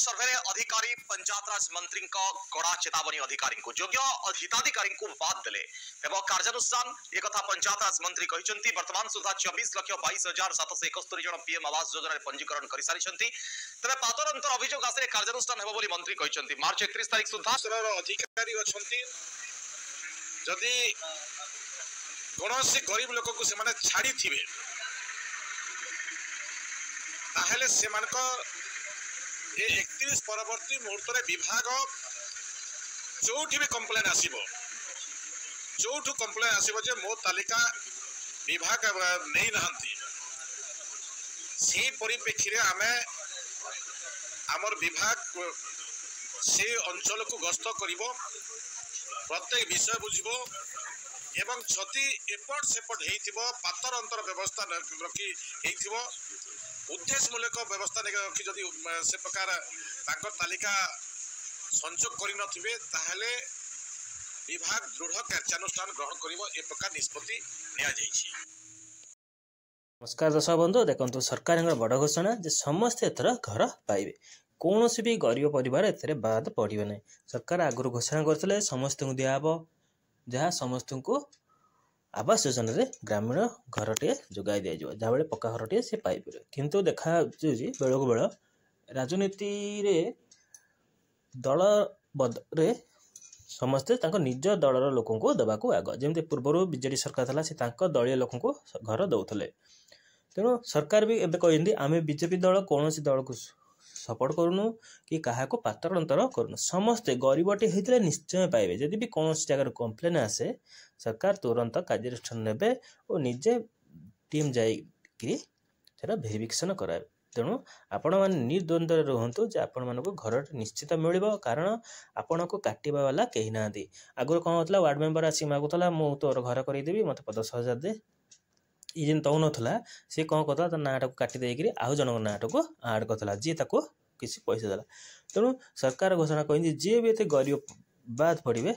सर्वे अधिकारी पंचायतराज मंत्री कड़ा चेतावनी अधिकारी योग्य हिताधिकारी बाद देले कार्यानुष्ठान एक पंचायतराज मंत्री कहते वर्तमान सुधा 24,22,771 जन पीएम आवास योजना पंजीकरण कर सारी तेज पातर अभियोग आसे कार्यानुष्ठान हेबो बोली मंत्री कहते मार्च 31 तारिख सुधा अधिकारी अच्छी जदि कौन से गरीब लोक को से छाड़ी थे ताहले से 31 परवर्ती मुहूर्त विभाग जो भी कंप्लेन आसो जो कंप्लेन आसो जे मो तालिका विभाग नहीं नहांती से परिप्रेक्षी रे आमे आमर विभाग से अंचल को गस्त करिवो प्रत्येक विषय बुझिबो एवं क्षति एपट सेपट हेइथिबो पातर अंतर व्यवस्था रखी हेइथिबो उद्देश्यमूलक व्यवस्था रखी जदि से प्रकार ताकर तालिका संचोग करि नथिबे ताहले विभाग दृढ़ कार्यानुष्ठान ग्रहण करिवो ए प्रकार निष्पत्ति निया जाइछि। नमस्कार दर्शक बंधु देखो सरकार बड़ घोषणा जे समस्त एथर घर पाइबे कौन भी गरीब परिवार एथरे बाद पड़े ना सरकार आगुरी घोषणा करते समस्त को दिहब जहाँ समस्त को आवास योजना रे ग्रामीण घरटे जोगाई दि जाए जहाँ पक्का घरटे से पाइपर किंतु देखा बेल को बेल राजनीति रे दल बदले समस्ते निज दलर लोक देवा आग जमी पूर्वर बीजेडी सरकार था से दलीय लोक घर दौले तेणु सरकार भी एवं कहते आम बीजेपी दल कौन दल को सपोर्ट करूनु कि क्या पातर अंतर करूनु समस्ते गरीबटे होते निश्चय पाइबे जदि भी कौन जगह कंप्लेन आसे सरकार तुरंत कार्यानुष्ठान नेबे और निजे टीम जाइए भेरिफिकेसन कराए तेणु आपण मैंने निर्द्वंद्व रुहतु जे आपण मानक घर निश्चित मिल कारण आपण को काटिबा वाला कहीं ना आगुरी कौन होता वार्ड मेंबर आसी मागुला मु तोर घर करदेवी मत 10,000 दे ये जेन तौ ना सी कौन करता तो नाटा को काटी देकर आउ जन नाटा को आड करता जी किसी पैसा देला तेणु सरकार घोषणा कही जी भी एत गरीब बाद पड़े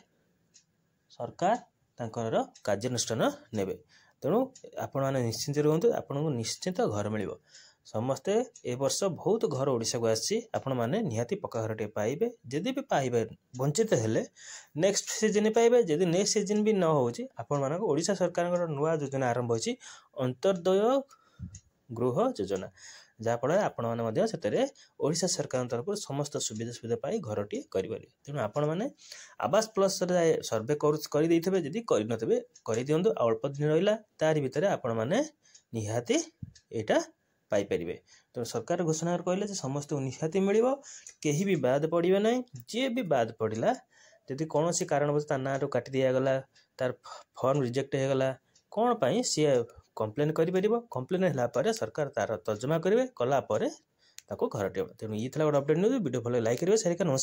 सरकार तांकर कार्यानुष्ठान नेबे तेणु आपण मैंने निश्चिंत रुहतु आपन को निश्चित घर मिल समस्ते ए वर्ष बहुत घर ओडिशा को आसी आपण मैंने निहाती पक्का घर टे पाइबे जदि भी पाइबे वंचित हेले नेक्स्ट सीजन पाइबे जदि नेक्स्ट सीजन भी न होची आपण मानक ओडिशा सरकार नुआ योजना आरंभ होची अंतर्दय गृह योजना जहाँफल आपण मैंने ओडिशा सरकार तरफ समस्त सुविधा पाई घरटी करें तेणु आपण मैंने आवास प्लस सर्वे कर जदि करनथे कर दिंतु अल्प दिन रहा तारि भितर आपण मैंने निहाती यहाँ पाइपर तेणु सरकार घोषणा कहले समस्त निहाती मिल कहीं भी बाद पड़े ना जी भी बाद पड़ा जदि कौन सी कारण ना काटी दिगला तार फॉर्म रिजेक्ट होगला कौन पाई सी कंप्लेन कर कंप्लेन है सरकार तार तर्जमा करेंगे कलापर घर तेणु ये गोटे अपडेट न्यूज वीडियो भले लाइक करेंगे। नमस्कार।